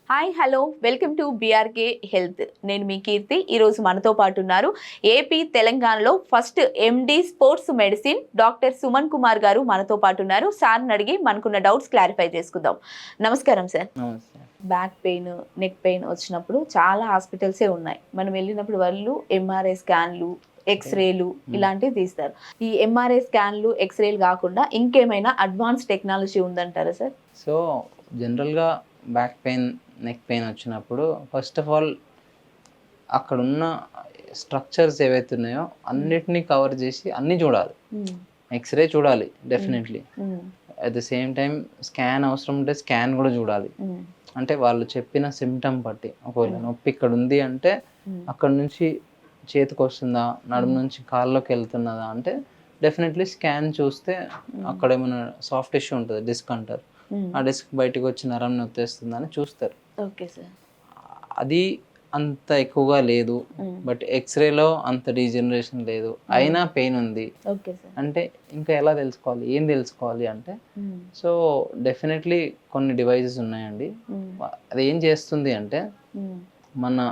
Hi hello welcome to BRK health. నేను మీ కీర్తి. ఈరోజు మనతో పాటు ఉన్నారు ఏపీ తెలంగాణలో first MD sports medicine doctor Suman Kumar గారు మనతో పాటు ఉన్నారు. సార్ని అడిగి మనకున్న డౌట్స్ క్లారిఫై చేసుకుందాం. నమస్కారం sir. Back pain, neck pain వచ్చినప్పుడు చాలా హాస్పిటల్సే ఉన్నాయి. మనం వెళ్ళినప్పుడు వాళ్ళు ఎంఆర్ఐ స్కాన్లు, ఎక్స్రేలు ఇలాంటివి తీస్తారు. ఈ ఎంఆర్ఐ స్కాన్లు, ఎక్స్రేలు కాకుండా ఇంకేమైనా అడ్వాన్స్ టెక్నాలజీ ఉందంటారా సార్? సో జనరల్గా బ్యాక్ పెయిన్, నెక్ పెయిన్ వచ్చినప్పుడు ఫస్ట్ ఆఫ్ ఆల్ అక్కడ ఉన్న స్ట్రక్చర్స్ ఏవైతే ఉన్నాయో అన్నిటినీ కవర్ చేసి అన్నీ చూడాలి. ఎక్స్రే చూడాలి definitely. At the same time scan అవసరం ఉంటే స్కాన్ కూడా చూడాలి. అంటే వాళ్ళు చెప్పిన సిమ్టమ్ బట్టి, ఒకవేళ నొప్పి ఇక్కడ ఉంది అంటే అక్కడ నుంచి చేతికి వస్తుందా, నడుము నుంచి కాళ్ళలోకి వెళ్తున్నదా అంటే డెఫినెట్లీ స్కాన్ చూస్తే అక్కడ ఏమైనా సాఫ్ట్ టిష్యూ ఉంటుంది, డిస్క్ అంటారు. ఆ డిస్క్ బయటకు వచ్చి నరం నొత్తేస్తుందని చూస్తారు. Okay sir. అది అంత ఎక్కువగా లేదు, బట్ ఎక్స్రేలో అంత డీజనరేషన్ లేదు, అయినా పెయిన్ ఉంది అంటే ఇంకా ఎలా తెలుసుకోవాలి, ఏం తెలుసుకోవాలి అంటే సో డెఫినెట్లీ కొన్ని డివైజెస్ ఉన్నాయండి. అది ఏం చేస్తుంది అంటే మన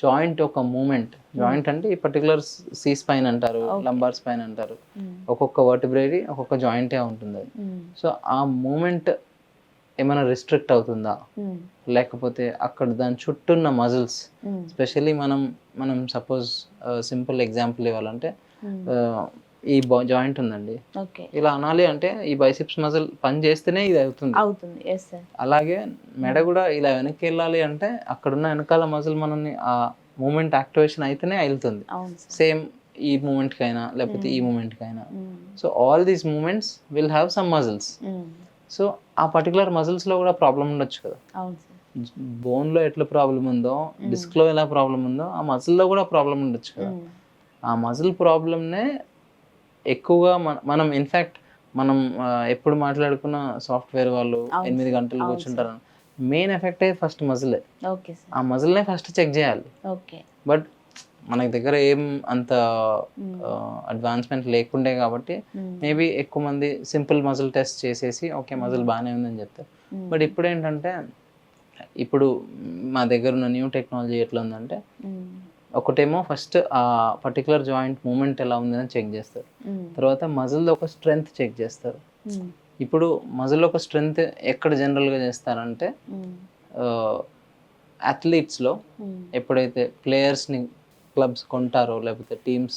జాయింట్ ఒక మూమెంట్, జాయింట్ అంటే ఈ పర్టికులర్ సి స్పైన్ అంటారు, లంబార్ స్పైన్ అంటారు. ఒక్కొక్క వర్టిబ్రేరీ ఒక్కొక్క జాయింటే ఉంటుంది అది. సో ఆ మూమెంట్ ఏమైనా రిస్ట్రిక్ట్ అవుతుందా, లేకపోతే అక్కడ దాని చుట్టూ ఉన్న మజిల్స్, స్పెషల్లీ మనం సపోజ్ సింపుల్ ఎగ్జాంపుల్ ఇవ్వాలంటే ఈ జాయింట్ ఉందండి, ఇలా అనాలి అంటే ఈ బైసిప్స్ మజిల్ పని చేస్తేనే ఇది అవుతుంది. అలాగే మెడ కూడా ఇలా వెనక్కి వెళ్ళాలి అంటే అక్కడున్న వెనకాల మజిల్ మనల్ని ఆ మూమెంట్ యాక్టివేషన్ అయితేనే వెళ్తుంది. సేమ్ ఈ మూమెంట్కి అయినా లేకపోతే ఈ మూమెంట్కి అయినా. So all these movements will have some muscles. So ఆ పర్టికులర్ మజిల్స్లో కూడా ప్రాబ్లం ఉండొచ్చు కదా. బోన్లో ఎట్లా ప్రాబ్లం ఉందో, డిస్క్లో ఎలా ప్రాబ్లం ఉందో ఆ మజిల్లో కూడా ప్రాబ్లం ఉండొచ్చు కదా. ఆ మజిల్ ప్రాబ్లమ్నే ఎక్కువగా మనం ఇన్ఫ్యాక్ట్ మనం ఎప్పుడు మాట్లాడుకున్న సాఫ్ట్వేర్ వాళ్ళు 8 గంటలు కూర్చుంటారు, మెయిన్ ఎఫెక్ట్ అయితే ఫస్ట్ మజిలే. ఆ మజిల్నే ఫస్ట్ చెక్ చేయాలి. బట్ మనకి దగ్గర ఏం అంత అడ్వాన్స్మెంట్ లేకుండే కాబట్టి మేబీ ఎక్కువ మంది సింపుల్ మజిల్ టెస్ట్ చేసేసి ఓకే మజిల్ బాగానే ఉందని చెప్తారు. బట్ ఇప్పుడు ఏంటంటే ఇప్పుడు మా దగ్గర ఉన్న న్యూ టెక్నాలజీ ఎట్లా ఉందంటే ఒకటేమో ఫస్ట్ ఆ పర్టికులర్ జాయింట్ మూమెంట్ ఎలా ఉందని చెక్ చేస్తారు, తర్వాత మజిల్ ఒక స్ట్రెంగ్త్ చెక్ చేస్తారు. ఇప్పుడు మజిల్ ఒక స్ట్రెంగ్త్ ఎక్కడ జనరల్గా చేస్తారంటే అథ్లీట్స్లో ఎప్పుడైతే ప్లేయర్స్ని క్లబ్స్ కొంటారో లేకపోతే టీమ్స్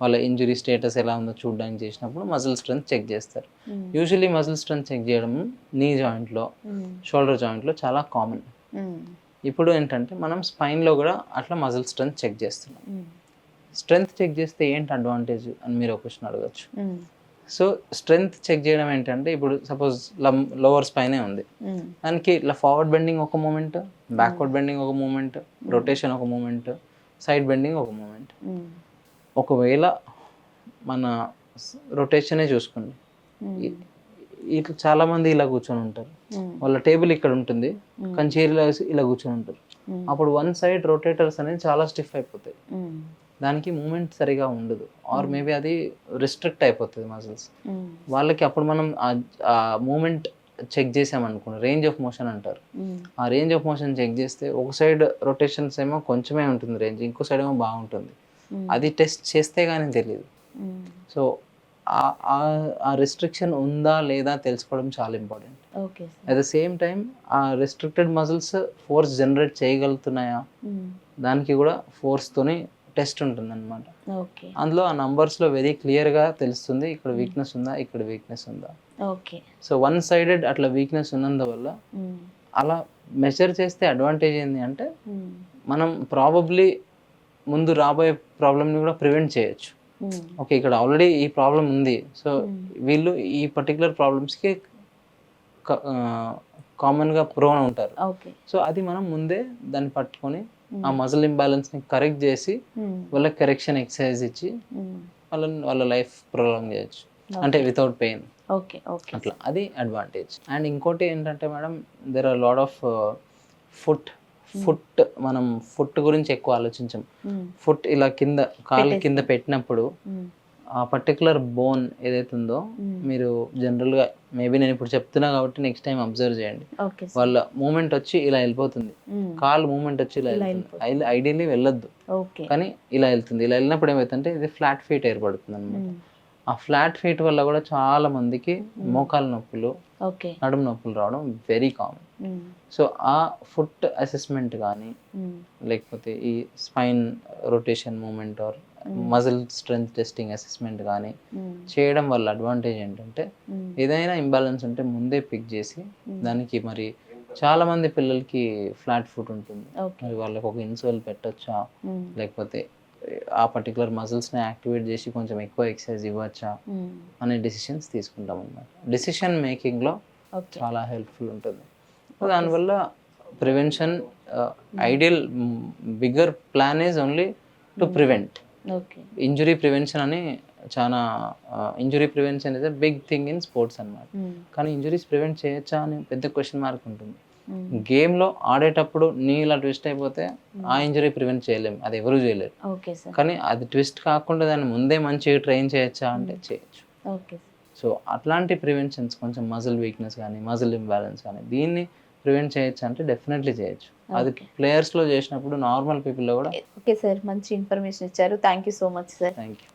వాళ్ళ ఇంజురీ స్టేటస్ ఎలా ఉందో చూడడానికి చేసినప్పుడు మజిల్ స్ట్రెంగ్త్ చెక్ చేస్తారు. యూజువలీ మజిల్ స్ట్రెంగ్త్ చెక్ చేయడం నీ జాయింట్లో, షోల్డర్ జాయింట్లో చాలా కామన్. ఇప్పుడు ఏంటంటే మనం స్పైన్లో కూడా అట్లా మజిల్ స్ట్రెంగ్త్ చెక్ చేస్తున్నాం. స్ట్రెంగ్త్ చెక్ చేస్తే ఏంటి అడ్వాంటేజ్ అని మీరు ఒక క్వశ్చన్ అడగచ్చు. సో స్ట్రెంగ్త్ చెక్ చేయడం ఏంటంటే ఇప్పుడు సపోజ్ లోవర్ స్పైనే ఉంది, దానికి ఇట్లా ఫార్వర్డ్ బెండింగ్ ఒక మూమెంట్, బ్యాక్వర్డ్ బెండింగ్ ఒక మూమెంట్, రొటేషన్ ఒక మూమెంట్, సైడ్ బెండింగ్ ఒక మూమెంట్. ఒకవేళ మన రొటేషనే చూసుకోండి, ఇట్లా చాలా మంది ఇలా కూర్చొని ఉంటారు, వాళ్ళ టేబుల్ ఇక్కడ ఉంటుంది కానీ చైర్ ఇలా కూర్చొని ఉంటారు. అప్పుడు వన్ సైడ్ రొటేటర్స్ అనేది చాలా స్టిఫ్ అయిపోతాయి, దానికి మూమెంట్ సరిగా ఉండదు, ఆర్ మేబీ అది రిస్ట్రిక్ట్ అయిపోతుంది మజిల్స్ వాళ్ళకి. అప్పుడు మనం ఆ మూమెంట్ చెక్ చేసామనుకోండి, రేంజ్ ఆఫ్ మోషన్ అంటారు, ఆ రేంజ్ ఆఫ్ మోషన్ చెక్ చేస్తే ఒక సైడ్ రొటేషన్స్ ఏమో కొంచెమే ఉంటుంది రేంజ్, ఇంకో సైడ్ ఏమో బాగుంటుంది. అది టెస్ట్ చేస్తే కానీ తెలియదు. సో ఆ రెస్ట్రిక్షన్ ఉందా లేదా తెలుసుకోవడం చాలా important. At the same time ఆ రెస్ట్రిక్టెడ్ మజిల్స్ ఫోర్స్ జనరేట్ చేయగలుగుతున్నాయా, దానికి కూడా ఫోర్స్తోని టెస్ట్ ఉంటుంది అనమాట. అందులో ఆ నంబర్స్లో వెరీ క్లియర్గా తెలుస్తుంది ఇక్కడ వీక్నెస్ ఉందా, ఇక్కడ వీక్నెస్ ఉందా. సో వన్ సైడెడ్ అట్లా వీక్నెస్ ఉన్నందువల్ల అలా మెజర్ చేస్తే అడ్వాంటేజ్ ఏంటి అంటే మనం ప్రాబబ్లీ ముందు రాబోయే ప్రాబ్లమ్ని కూడా ప్రివెంట్ చేయొచ్చు. ఓకే ఇక్కడ ఆల్రెడీ ఈ ప్రాబ్లం ఉంది, సో వీళ్ళు ఈ పర్టికులర్ ప్రాబ్లమ్స్కి కామన్గా ప్రోన్ ఉంటారు. సో అది మనం ముందే దాన్ని పట్టుకొని ఆ మజిల్ ఇంబ్యాలెన్స్ని కరెక్ట్ చేసి వాళ్ళకి కరెక్షన్ ఎక్సర్సైజ్ ఇచ్చి వాళ్ళ లైఫ్ ప్రొలాంగ్ చేయొచ్చు, అంటే వితౌట్ పెయిన్. అట్లా అది అడ్వాంటేజ్. అండ్ ఇంకోటి ఏంటంటే madam, there are lot of foot మనం ఫుట్ గురించి ఎక్కువ ఆలోచించాం. ఫుట్ ఇలా కింద కాలు కింద పెట్టినప్పుడు ఆ పర్టికులర్ బోన్ ఏదైతే ఉందో మీరు జనరల్గా మేబీ నేను ఇప్పుడు చెప్తున్నా కాబట్టి నెక్స్ట్ టైం అబ్జర్వ్ చేయండి. Okay sir. వాళ్ళ మూమెంట్ వచ్చి ఇలా వెళ్ళిపోతుంది, కాలు మూమెంట్ వచ్చి ఇలా వెళ్తుంది. ఐడియల్లీ వెళ్ళొద్దు, ఓకే. కానీ ఇలా వెళ్తుంది. ఇలా వెళ్ళినప్పుడు ఏమవుతుందంటే ఇది ఫ్లాట్ ఫీట్ ఏర్పడుతుంది అనమాట. ఆ ఫ్లాట్ ఫీట్ వల్ల కూడా చాలా మందికి మోకాలు నొప్పులు, ఓకే. నడుము నొప్పులు రావడం వెరీ కామన్. సో ఆ ఫుట్ అసెస్మెంట్ కానీ లేకపోతే ఈ spine rotation movement or muscle strength testing assessment కానీ చేయడం వల్ల అడ్వాంటేజ్ ఏంటంటే ఏదైనా ఇంబ్యాలెన్స్ ఉంటే ముందే పిక్ చేసి దానికి మరి చాలా మంది పిల్లలకి ఫ్లాట్ ఫుట్ ఉంటుంది, మరి వాళ్ళకి ఒక ఇన్సోల్ పెట్టొచ్చా లేకపోతే ఆ పర్టికులర్ మజిల్స్ని యాక్టివేట్ చేసి కొంచెం ఎక్కువ ఎక్సర్సైజ్ ఇవ్వచ్చా అనే డెసిషన్స్ తీసుకుంటాం అన్నమాట. డెసిషన్ మేకింగ్లో చాలా హెల్ప్ఫుల్ ఉంటుంది. దానివల్ల prevention ideal bigger plan is only to prevent. Injury prevention అని చాలా injury prevention is a big thing in sports అన్నమాట. కానీ ఇంజురీస్ ప్రివెంట్ చేయొచ్చా అని పెద్ద క్వశ్చన్ మార్క్ ఉంటుంది. గేమ్లో ఆడేటప్పుడు నీ ఇలా ట్విస్ట్ అయిపోతే ఆ ఇంజరీ ప్రివెంట్ చేయలేము, అది ఎవరు చేయలేరు. కానీ అది ట్విస్ట్ కాకుండా దాన్ని ముందే మంచిగా ట్రైన్ చేయొచ్చా అంటే చేయొచ్చు. సో అట్లాంటి ప్రివెన్షన్స్ కొంచెం మజిల్ వీక్నెస్ కానీ మజిల్ ఇంబ్యాలెన్స్ కానీ దీన్ని ప్రివెంట్ చేయొచ్చు అంటే డెఫినెట్లీ చేయొచ్చు. అది ప్లేయర్స్లో చేసినప్పుడు నార్మల్ పీపుల్లో కూడా. ఓకే సార్, మంచి ఇన్ఫర్మేషన్ ఇచ్చారు. Thank you so much sir. Thank you.